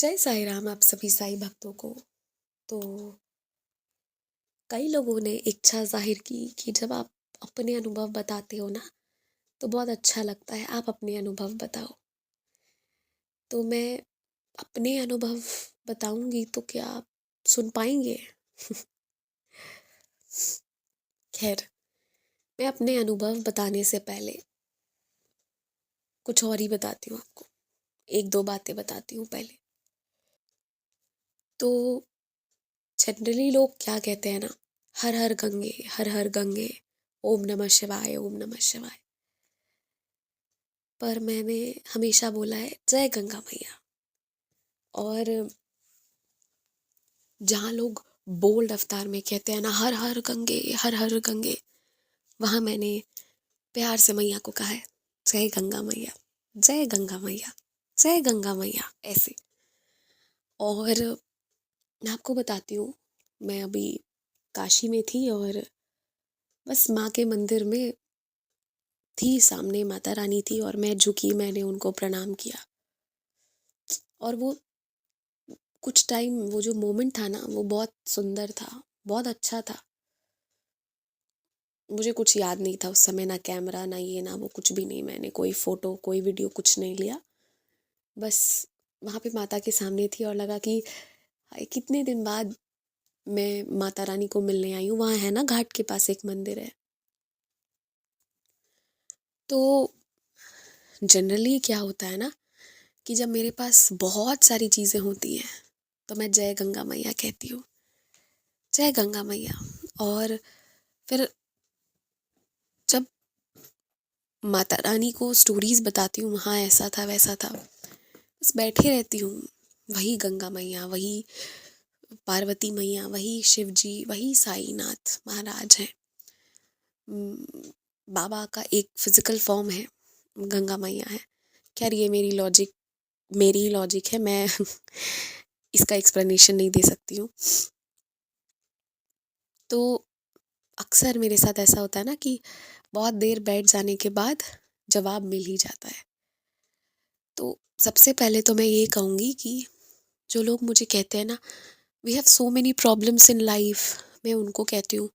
जय साईं राम आप सभी साईं भक्तों को। तो कई लोगों ने इच्छा जाहिर की कि जब आप अपने अनुभव बताते हो ना तो बहुत अच्छा लगता है, आप अपने अनुभव बताओ। तो मैं अपने अनुभव बताऊंगी तो क्या आप सुन पाएंगे? खैर, मैं अपने अनुभव बताने से पहले कुछ और ही बताती हूँ आपको। एक दो बातें बताती हूँ पहले। तो जनरली लोग क्या कहते हैं ना, हर हर गंगे, हर हर गंगे, ओम नमः शिवाय, ओम नमः शिवाय। पर मैंने हमेशा बोला है जय गंगा मैया। और जहाँ लोग बोल्ड अवतार में कहते हैं ना हर हर गंगे, हर हर गंगे, वहाँ मैंने प्यार से मैया को कहा है जय गंगा मैया, जय गंगा मैया, जय गंगा मैया, ऐसे। और मैं आपको बताती हूँ, मैं अभी काशी में थी और बस माँ के मंदिर में थी, सामने माता रानी थी और मैं झुकी, मैंने उनको प्रणाम किया। और वो कुछ टाइम, वो जो मोमेंट था ना, वो बहुत सुंदर था, बहुत अच्छा था। मुझे कुछ याद नहीं था उस समय, ना कैमरा, ना ये ना वो, कुछ भी नहीं। मैंने कोई फोटो, कोई वीडियो कुछ नहीं लिया। बस वहाँ पे माता के सामने थी और लगा कि हाय, कितने दिन बाद मैं माता रानी को मिलने आई हूँ। वहाँ है ना, घाट के पास एक मंदिर है। तो जनरली क्या होता है ना कि जब मेरे पास बहुत सारी चीज़ें होती हैं तो मैं जय गंगा मैया कहती हूँ, जय गंगा मैया। और फिर जब माता रानी को स्टोरीज बताती हूँ, वहाँ ऐसा था वैसा था, बस बैठे रहती हूँ। वही गंगा मैया, वही पार्वती मैया, वही शिव जी, वही साईनाथ महाराज हैं। बाबा का एक फिजिकल फॉर्म है, गंगा मैया है। खैर, ये मेरी ही लॉजिक है, मैं इसका एक्सप्लेनेशन नहीं दे सकती हूँ। तो अक्सर मेरे साथ ऐसा होता है ना कि बहुत देर बैठ जाने के बाद जवाब मिल ही जाता है। तो सबसे पहले तो मैं ये कहूँगी कि जो लोग मुझे कहते हैं ना we have so many problems in life, मैं उनको कहती हूँ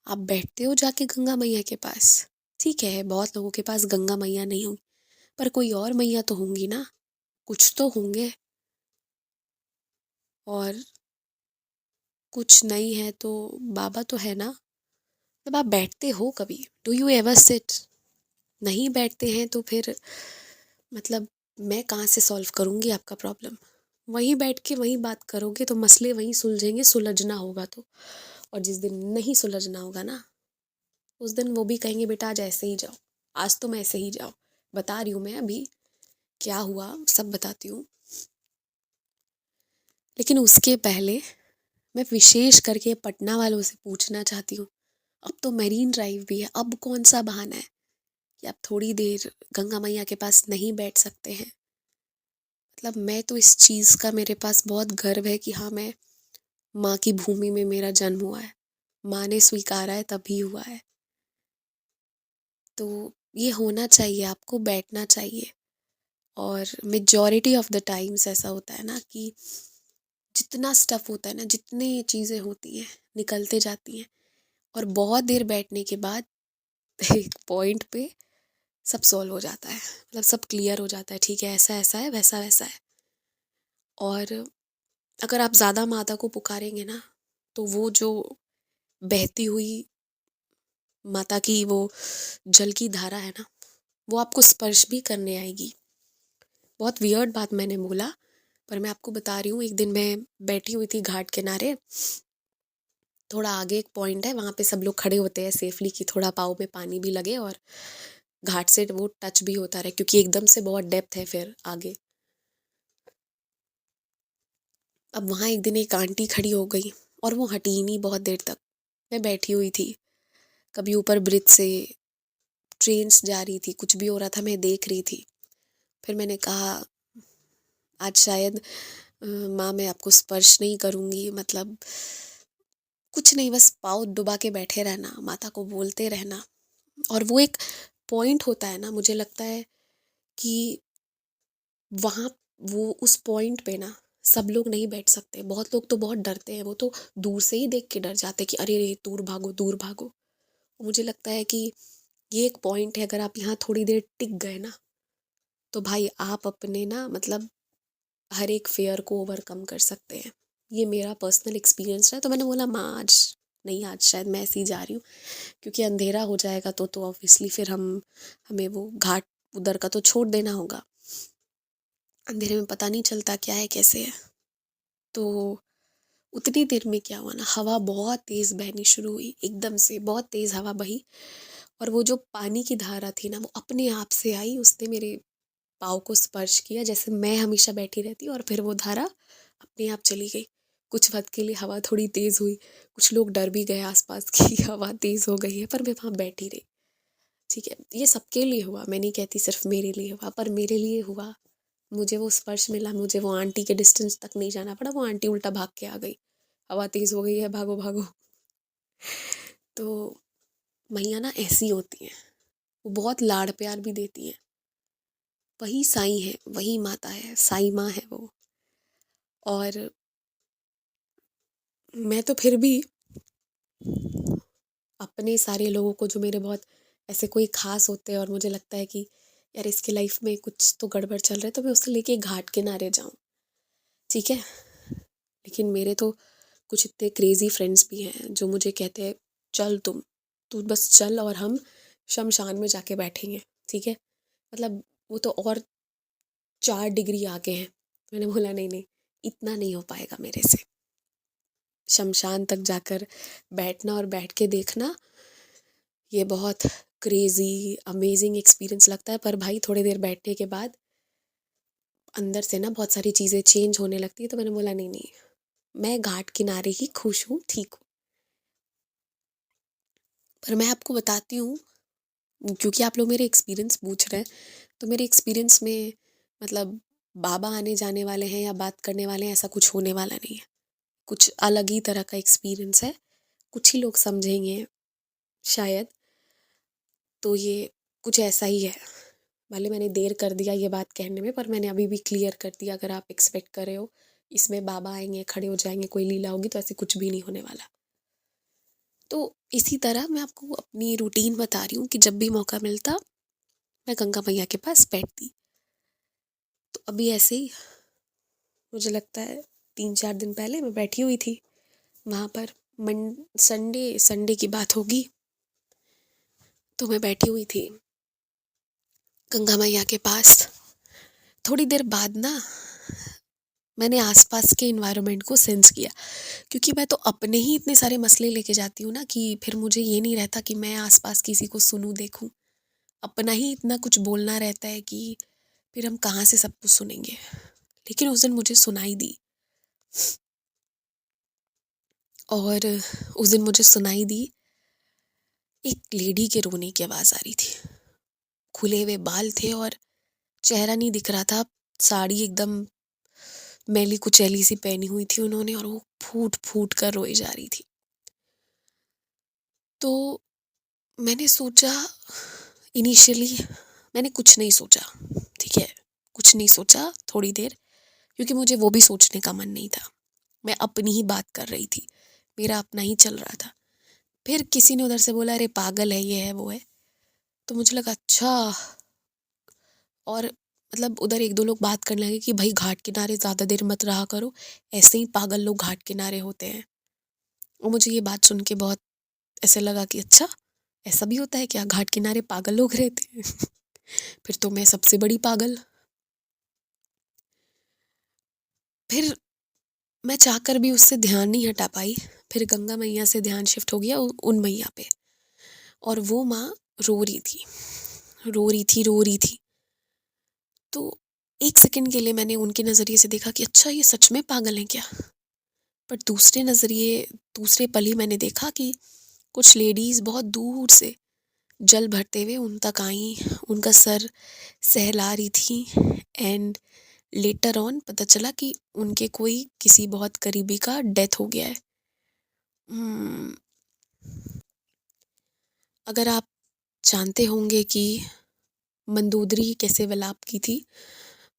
आप बैठते हो जाके गंगा मैया के पास। ठीक है, बहुत लोगों के पास गंगा मैया नहीं होंगी, पर कोई और मैया तो होंगी ना, कुछ तो होंगे। और कुछ नहीं है तो बाबा तो है ना। तब आप बैठते हो कभी? Do you ever sit? नहीं बैठते हैं तो फिर मतलब मैं कहाँ से सॉल्व करूँगी आपका प्रॉब्लम? वहीं बैठ के वहीं बात करोगे तो मसले वहीं सुलझेंगे, सुलझना होगा तो। और जिस दिन नहीं सुलझना होगा ना, उस दिन वो भी कहेंगे बेटा आज ऐसे ही जाओ, आज तुम ऐसे ही जाओ। बता रही हूँ मैं अभी क्या हुआ, सब बताती हूँ। लेकिन उसके पहले मैं विशेष करके पटना वालों से पूछना चाहती हूँ, अब तो मरीन ड्राइव भी है, अब कौन सा बहाना है कि आप थोड़ी देर गंगा मैया के पास नहीं बैठ सकते हैं? मतलब मैं तो इस चीज़ का मेरे पास बहुत गर्व है कि हाँ, मैं माँ की भूमि में मेरा जन्म हुआ है, माँ ने स्वीकारा है तभी हुआ है। तो ये होना चाहिए, आपको बैठना चाहिए। और मेजॉरिटी ऑफ द टाइम्स ऐसा होता है ना कि जितना स्टफ होता है ना, जितनी चीज़ें होती हैं निकलते जाती हैं, और बहुत देर बैठने के बाद एक पॉइंट पे सब सॉल्व हो जाता है, मतलब सब क्लियर हो जाता है। ठीक है, ऐसा ऐसा है, वैसा वैसा है। और अगर आप ज़्यादा माता को पुकारेंगे ना तो वो जो बहती हुई माता की वो जल की धारा है ना, वो आपको स्पर्श भी करने आएगी। बहुत वियर्ड बात मैंने बोला, पर मैं आपको बता रही हूँ। एक दिन मैं बैठी हुई थी घाट किनारे, थोड़ा आगे एक पॉइंट है, वहाँ पे सब लोग खड़े होते हैं सेफली कि थोड़ा पाँव में पानी भी लगे और घाट से वो टच भी होता रहे, क्योंकि एकदम से बहुत डेप्थ है फिर आगे। अब वहाँ एक दिन एक आंटी खड़ी हो गई और वो हटी ही नहीं बहुत देर तक। मैं बैठी हुई थी, कभी ऊपर ब्रिज से ट्रेन्स जा रही थी, कुछ भी हो रहा था, मैं देख रही थी। फिर मैंने कहा आज शायद माँ मैं आपको स्पर्श नहीं करूँगी, मतलब कुछ नहीं, बस पाँव डुबा के बैठे रहना, माता को बोलते रहना। और वो एक पॉइंट होता है ना, मुझे लगता है कि वहाँ वो उस पॉइंट पे ना सब लोग नहीं बैठ सकते, बहुत लोग तो बहुत डरते हैं, वो तो दूर से ही देख के डर जाते हैं कि अरे रे दूर भागो दूर भागो। मुझे लगता है कि ये एक पॉइंट है, अगर आप यहाँ थोड़ी देर टिक गए ना तो भाई आप अपने ना मतलब हर एक फेयर को ओवरकम कर सकते हैं। ये मेरा पर्सनल एक्सपीरियंस है, तो मैंने बोला माँ आज नहीं, आज शायद मैं ऐसे ही जा रही हूँ, क्योंकि अंधेरा हो जाएगा तो ऑब्वियसली फिर हमें वो घाट उधर का तो छोड़ देना होगा। अंधेरे में पता नहीं चलता क्या है कैसे है। तो उतनी देर में क्या हुआ ना, हवा बहुत तेज़ बहनी शुरू हुई, एकदम से बहुत तेज़ हवा बही, और वो जो पानी की धारा थी ना वो अपने आप से आई, उसने मेरे पाँव को स्पर्श किया जैसे मैं हमेशा बैठी रहती, और फिर वो धारा अपने आप चली गई। कुछ वक्त के लिए हवा थोड़ी तेज़ हुई, कुछ लोग डर भी गए आसपास कि हवा तेज़ हो गई है, पर मैं वहाँ बैठी रही। ठीक है, ये सबके लिए हुआ, मैं नहीं कहती सिर्फ मेरे लिए हुआ, पर मेरे लिए हुआ। मुझे वो स्पर्श मिला, मुझे वो आंटी के डिस्टेंस तक नहीं जाना पड़ा, वो आंटी उल्टा भाग के आ गई, हवा तेज़ हो गई है भागो भागो। तो मैया ना ऐसी होती हैं, वो बहुत लाड़ प्यार भी देती हैं। वही साईं है, वही माता है, साईं माँ है वो। और मैं तो फिर भी अपने सारे लोगों को, जो मेरे बहुत ऐसे कोई खास होते हैं और मुझे लगता है कि यार इसके लाइफ में कुछ तो गड़बड़ चल रहा है, तो मैं उससे लेके घाट किनारे जाऊँ, ठीक है। लेकिन मेरे तो कुछ इतने क्रेजी फ्रेंड्स भी हैं जो मुझे कहते हैं चल तू बस चल और हम शमशान में जाके बैठेंगे, ठीक है। मतलब वो तो और 4 डिग्री आगे हैं। मैंने बोला नहीं नहीं, इतना नहीं हो पाएगा मेरे से। शमशान तक जाकर बैठना और बैठ के देखना, ये बहुत क्रेजी अमेजिंग एक्सपीरियंस लगता है। पर भाई थोड़ी देर बैठने के बाद अंदर से ना बहुत सारी चीज़ें चेंज होने लगती है। तो मैंने बोला नहीं नहीं, मैं घाट किनारे ही खुश हूँ, ठीक हूँ। पर मैं आपको बताती हूँ, क्योंकि आप लोग मेरे एक्सपीरियंस पूछ रहे हैं, तो मेरे एक्सपीरियंस में मतलब बाबा आने जाने वाले हैं या बात करने वाले हैं, ऐसा कुछ होने वाला नहीं है। कुछ अलग ही तरह का एक्सपीरियंस है, कुछ ही लोग समझेंगे शायद। तो ये कुछ ऐसा ही है। भले मैंने देर कर दिया ये बात कहने में, पर मैंने अभी भी क्लियर कर दिया। अगर आप एक्सपेक्ट कर रहे हो इसमें बाबा आएंगे खड़े हो जाएंगे कोई लीला होगी, तो ऐसे कुछ भी नहीं होने वाला। तो इसी तरह मैं आपको अपनी रूटीन बता रही हूँ कि जब भी मौका मिलता मैं गंगा मैया के पास बैठती। तो अभी ऐसे ही मुझे लगता है 3-4 दिन पहले मैं बैठी हुई थी वहाँ पर। संडे संडे की बात होगी। तो मैं बैठी हुई थी गंगा मैया के पास। थोड़ी देर बाद ना मैंने आसपास के इन्वायरमेंट को सेंस किया, क्योंकि मैं तो अपने ही इतने सारे मसले लेके जाती हूँ ना कि फिर मुझे ये नहीं रहता कि मैं आसपास किसी को सुनूं देखूं। अपना ही इतना कुछ बोलना रहता है कि फिर हम कहाँ से सब कुछ सुनेंगे। लेकिन उस दिन मुझे सुनाई दी, और उस दिन मुझे सुनाई दी एक लेडी के रोने की आवाज़ आ रही थी। खुले हुए बाल थे और चेहरा नहीं दिख रहा था, साड़ी एकदम मैली कुचैली सी पहनी हुई थी उन्होंने, और वो फूट फूट कर रोई जा रही थी। तो मैंने सोचा, इनिशियली मैंने कुछ नहीं सोचा, ठीक है, कुछ नहीं सोचा थोड़ी देर, क्योंकि मुझे वो भी सोचने का मन नहीं था। मैं अपनी ही बात कर रही थी, मेरा अपना ही चल रहा था। फिर किसी ने उधर से बोला अरे पागल है, ये है वो है। तो मुझे लगा अच्छा। और मतलब उधर एक दो लोग बात करने लगे कि भाई घाट किनारे ज़्यादा देर मत रहा करो, ऐसे ही पागल लोग घाट किनारे होते हैं। और मुझे ये बात सुन के बहुत ऐसे लगा कि अच्छा, ऐसा भी होता है क्या, घाट किनारे पागल लोग रहते हैं। फिर तो मैं सबसे बड़ी पागल। फिर मैं चाहकर भी उससे ध्यान नहीं हटा पाई। फिर गंगा मैया से ध्यान शिफ्ट हो गया उन मैया पे, और वो माँ रो रही थी, रो रही थी, रो रही थी। तो एक सेकंड के लिए मैंने उनके नज़रिए से देखा कि अच्छा ये सच में पागल हैं क्या। पर दूसरे पल ही मैंने देखा कि कुछ लेडीज़ बहुत दूर से जल भरते हुए उन तक आई, उनका सर सहला रही थी। एंड लेटर ऑन पता चला कि उनके कोई किसी बहुत करीबी का डेथ हो गया है। हम्म, अगर आप जानते होंगे कि मंदोदरी कैसे विलाप की थी,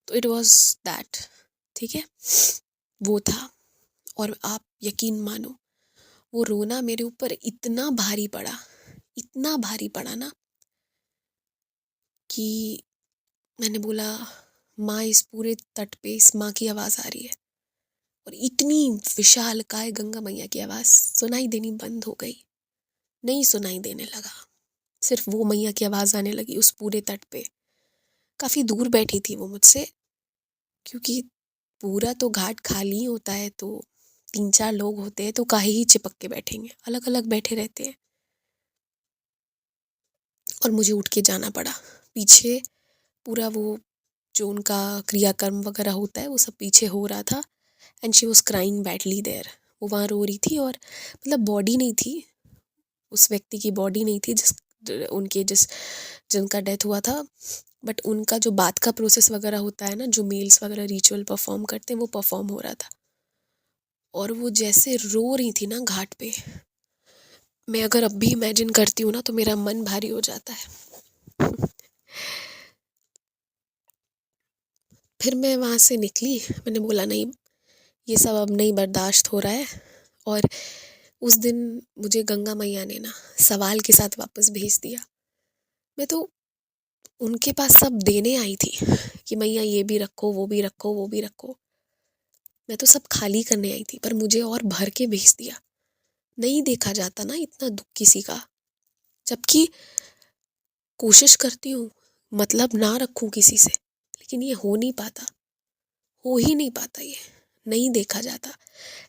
तो इट वाज दैट, ठीक है। वो था। और आप यकीन मानो, वो रोना मेरे ऊपर इतना भारी पड़ा ना, कि मैंने बोला, माँ, इस पूरे तट पे इस माँ की आवाज़ आ रही है। और इतनी विशालकाय गंगा मैया की आवाज़ सुनाई देनी बंद हो गई, नहीं सुनाई देने लगा। सिर्फ वो मैया की आवाज़ आने लगी उस पूरे तट पे। काफ़ी दूर बैठी थी वो मुझसे, क्योंकि पूरा तो घाट खाली होता है, तो 3-4 लोग होते हैं तो काहे ही चिपक के बैठेंगे, अलग अलग बैठे रहते हैं। और मुझे उठ के जाना पड़ा पीछे। पूरा वो जो उनका क्रियाकर्म वगैरह होता है वो सब पीछे हो रहा था। And she was crying badly there. वो वहाँ रो रही थी, और मतलब बॉडी नहीं थी, उस व्यक्ति की बॉडी नहीं थी जिस जिनका डेथ हुआ था, बट उनका जो बात का प्रोसेस वगैरह होता है ना, जो मेल्स वगैरह रिचुअल परफॉर्म करते हैं, वो परफॉर्म हो रहा था। और वो जैसे रो रही थी ना घाट पे, मैं अगर अब भी इमेजिन करती हूँ ना तो मेरा मन भारी हो जाता है। फिर मैं वहाँ से निकली। मैंने बोला, नहीं, ये सब अब नहीं बर्दाश्त हो रहा है। और उस दिन मुझे गंगा मैया ने ना सवाल के साथ वापस भेज दिया। मैं तो उनके पास सब देने आई थी कि मैया ये भी रखो, वो भी रखो, वो भी रखो। मैं तो सब खाली करने आई थी, पर मुझे और भर के भेज दिया। नहीं देखा जाता ना इतना दुख किसी का, जबकि कोशिश करती हूँ मतलब ना रखूं किसी से, लेकिन ये हो नहीं पाता, हो ही नहीं पाता। ये नहीं देखा जाता,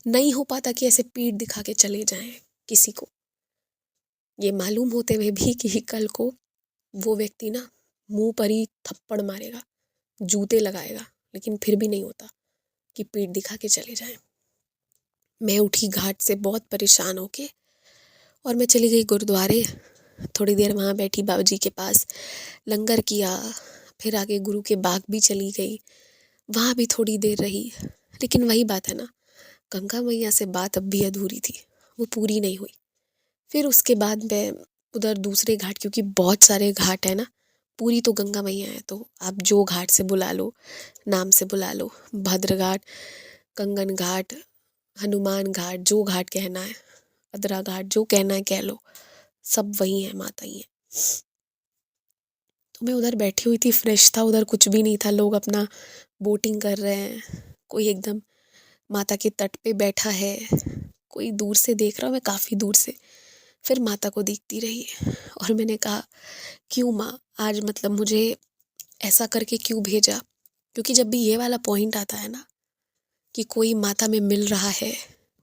नहीं हो पाता कि ऐसे पीठ दिखा के चले जाएं किसी को, ये मालूम होते हुए भी कि कल को वो व्यक्ति ना मुंह पर ही थप्पड़ मारेगा, जूते लगाएगा, लेकिन फिर भी नहीं होता कि पीठ दिखा के चले जाएं। मैं उठी घाट से बहुत परेशान होके, और मैं चली गई गुरुद्वारे। थोड़ी देर वहाँ बैठी बाबूजी के पास, लंगर किया। फिर आगे गुरु के बाग भी चली गई, वहाँ भी थोड़ी देर रही। लेकिन वही बात है ना, गंगा मैया से बात अब भी अधूरी थी, वो पूरी नहीं हुई। फिर उसके बाद मैं उधर दूसरे घाट, क्योंकि बहुत सारे घाट है ना, पूरी तो गंगा मैया है, तो आप जो घाट से बुला लो, नाम से बुला लो, भद्र घाट, कंगन घाट, हनुमान घाट, जो घाट कहना है, अदरा घाट, जो कहना है कह लो, सब वही है, माता ही है। तो मैं उधर बैठी हुई थी, फ्रेश था, उधर कुछ भी नहीं था, लोग अपना बोटिंग कर रहे हैं, कोई एकदम माता के तट पे बैठा है, कोई दूर से देख रहा, मैं काफ़ी दूर से। फिर माता को देखती रही, और मैंने कहा, क्यों माँ, आज मतलब मुझे ऐसा करके क्यों भेजा? क्योंकि जब भी ये वाला पॉइंट आता है ना, कि कोई माता में मिल रहा है,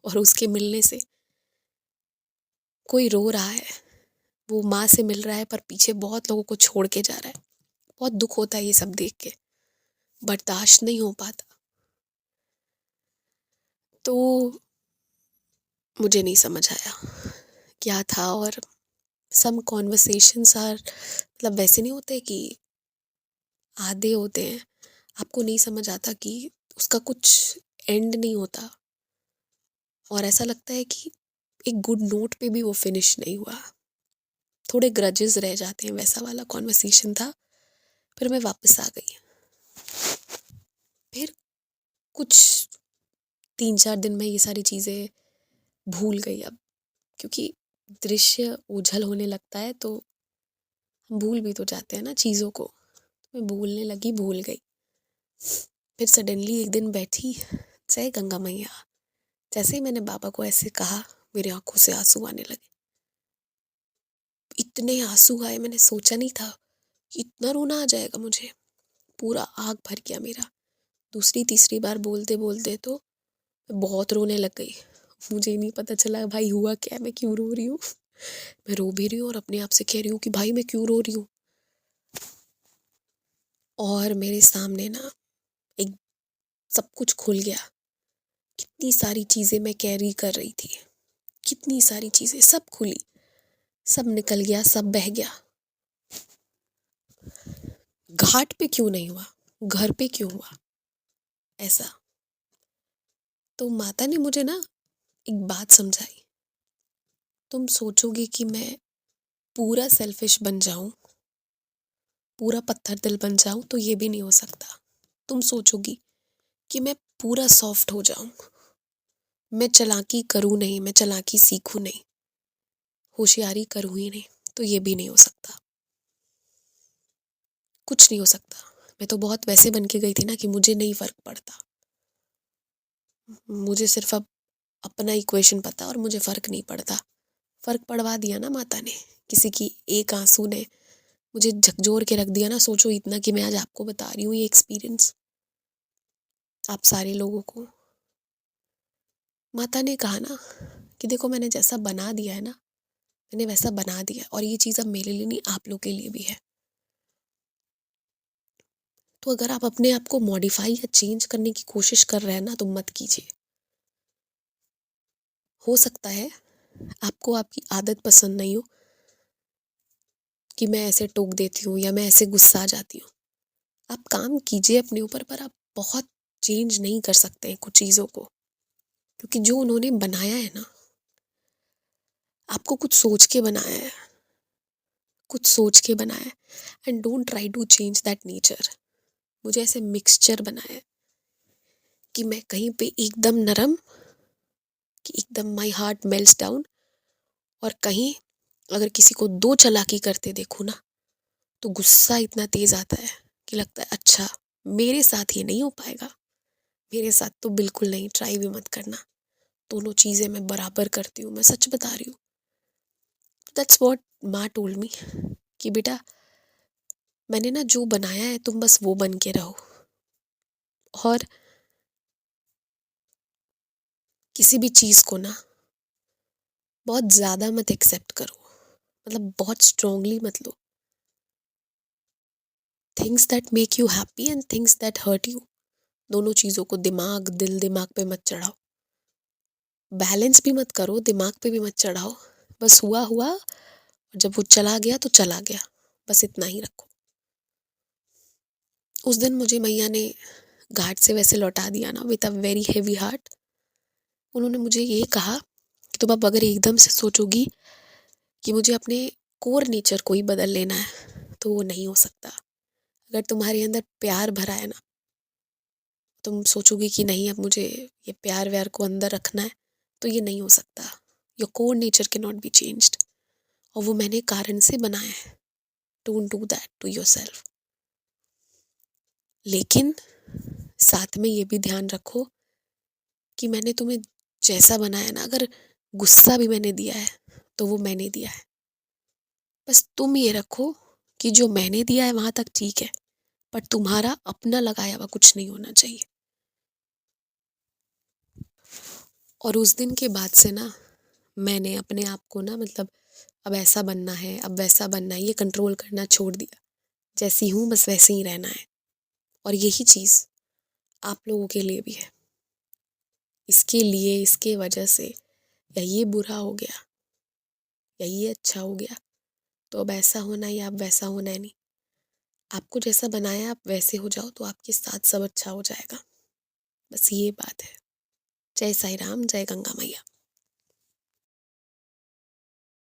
और उसके मिलने से कोई रो रहा है, वो माँ से मिल रहा है पर पीछे बहुत लोगों को छोड़ के जा रहा है, बहुत दुख होता है ये सब देख के, बर्दाश्त नहीं हो पाता। तो मुझे नहीं समझ आया क्या था। और सम कॉन्वर्सेशंस आर, मतलब वैसे नहीं होते कि आधे होते हैं, आपको नहीं समझ आता कि उसका कुछ एंड नहीं होता, और ऐसा लगता है कि एक गुड नोट पे भी वो फिनिश नहीं हुआ, थोड़े ग्रजेस रह जाते हैं, वैसा वाला कॉन्वर्सेशन था। फिर मैं वापस आ गई। फिर कुछ 3-4 दिन में ये सारी चीज़ें भूल गई अब, क्योंकि दृश्य ओझल होने लगता है तो हम भूल भी तो जाते हैं ना चीज़ों को। तो मैं भूलने लगी, भूल गई। फिर सडनली एक दिन बैठी, जय गंगा मैया, जैसे ही मैंने बाबा को ऐसे कहा, मेरे आंखों से आंसू आने लगे। इतने आंसू आए, मैंने सोचा नहीं था कि इतना रोना आ जाएगा मुझे। पूरा आग भर गया मेरा। दूसरी तीसरी बार बोलते बोलते तो मैं बहुत रोने लग गई। मुझे नहीं पता चला भाई हुआ क्या, मैं क्यों रो रही हूँ। मैं रो भी रही हूँ और अपने आप से कह रही हूँ कि भाई मैं क्यों रो रही हूँ। और मेरे सामने ना एक सब कुछ खुल गया। कितनी सारी चीज़ें मैं कैरी कर रही थी, कितनी सारी चीज़ें सब खुली, सब निकल गया, सब बह गया। घाट पे क्यों नहीं हुआ, घर पे क्यों हुआ ऐसा। तो माता ने मुझे ना एक बात समझाई। तुम सोचोगे कि मैं पूरा सेल्फिश बन जाऊं, पूरा पत्थर दिल बन जाऊं, तो ये भी नहीं हो सकता। तुम सोचोगी कि मैं पूरा सॉफ्ट हो जाऊं, मैं चालाकी करूं नहीं, मैं चालाकी सीखूं नहीं, होशियारी करूं ही नहीं, तो ये भी नहीं हो सकता। कुछ नहीं हो सकता। मैं तो बहुत वैसे बन के गई थी ना कि मुझे नहीं फर्क पड़ता। मुझे सिर्फ अब अपना इक्वेशन पता और मुझे फर्क नहीं पड़ता। फर्क पड़वा दिया ना माता ने, किसी की एक आंसू ने मुझे झकझोर के रख दिया ना। सोचो इतना कि मैं आज आपको बता रही हूँ ये एक्सपीरियंस, आप सारे लोगों को। माता ने कहा ना कि देखो मैंने जैसा बना दिया है ना, मैंने वैसा बना दिया, और ये चीज़ अब मेरे लिए नहीं, आप लोग के लिए भी है। तो अगर आप अपने आप को मॉडिफाई या चेंज करने की कोशिश कर रहे हैं ना, तो मत कीजिए। हो सकता है आपको आपकी आदत पसंद नहीं हो कि मैं ऐसे टोक देती हूँ या मैं ऐसे गुस्सा आ जाती हूँ। आप काम कीजिए अपने ऊपर, पर आप बहुत चेंज नहीं कर सकते हैं कुछ चीज़ों को, क्योंकि जो उन्होंने बनाया है ना, आपको कुछ सोच के बनाया है, कुछ सोच के बनाया है। And don't try to change that nature. मुझे ऐसे मिक्सचर बनाया है कि मैं कहीं पे एकदम नरम, कि एकदम माई हार्ट मेल्ट्स डाउन, और कहीं अगर किसी को दो चालाकी करते देखूँ ना, तो गुस्सा इतना तेज आता है कि लगता है अच्छा मेरे साथ ये नहीं हो पाएगा, मेरे साथ तो बिल्कुल नहीं, ट्राई भी मत करना। दोनों चीज़ें मैं बराबर करती हूँ, मैं सच बता रही हूँ। दैट्स व्हाट माँ टोल्ड मी कि बेटा मैंने ना जो बनाया है तुम बस वो बन के रहो, और किसी भी चीज़ को ना बहुत ज़्यादा मत एक्सेप्ट करो, मतलब बहुत स्ट्रांगली मत लो। Things that make you happy and things that hurt you, दोनों चीज़ों को दिमाग पे मत चढ़ाओ। बैलेंस भी मत करो, दिमाग पे भी मत चढ़ाओ। बस हुआ हुआ, और जब वो चला गया तो चला गया, बस इतना ही रखो। उस दिन मुझे मैया ने घाट से वैसे लौटा दिया ना, with a very heavy heart. उन्होंने मुझे ये कहा कि तुम अब अगर एकदम से सोचोगी कि मुझे अपने कोर नेचर को ही बदल लेना है, तो वो नहीं हो सकता। अगर तुम्हारे अंदर प्यार भरा है ना, तुम सोचोगी कि नहीं अब मुझे ये प्यार व्यार को अंदर रखना है, तो ये नहीं हो सकता। Your core nature can not be changed, और वो मैंने कारण से बनाया है। Don't do that to yourself. लेकिन साथ में ये भी ध्यान रखो कि मैंने तुम्हें जैसा बनाया ना, अगर गुस्सा भी मैंने दिया है तो वो मैंने दिया है। बस तुम ये रखो कि जो मैंने दिया है वहां तक ठीक है, पर तुम्हारा अपना लगाया हुआ कुछ नहीं होना चाहिए। और उस दिन के बाद से ना मैंने अपने आप को ना, मतलब अब ऐसा बनना है, अब वैसा बनना है, ये कंट्रोल करना छोड़ दिया। जैसी हूँ बस वैसे ही रहना है। और यही चीज़ आप लोगों के लिए भी है। इसके लिए, इसके वजह से या ये बुरा हो गया या ये अच्छा हो गया, तो अब ऐसा होना है या अब वैसा होना है, नहीं। आपको जैसा बनाया आप वैसे हो जाओ, तो आपके साथ सब अच्छा हो जाएगा। बस ये बात है। जय साईं राम, जय गंगा मैया।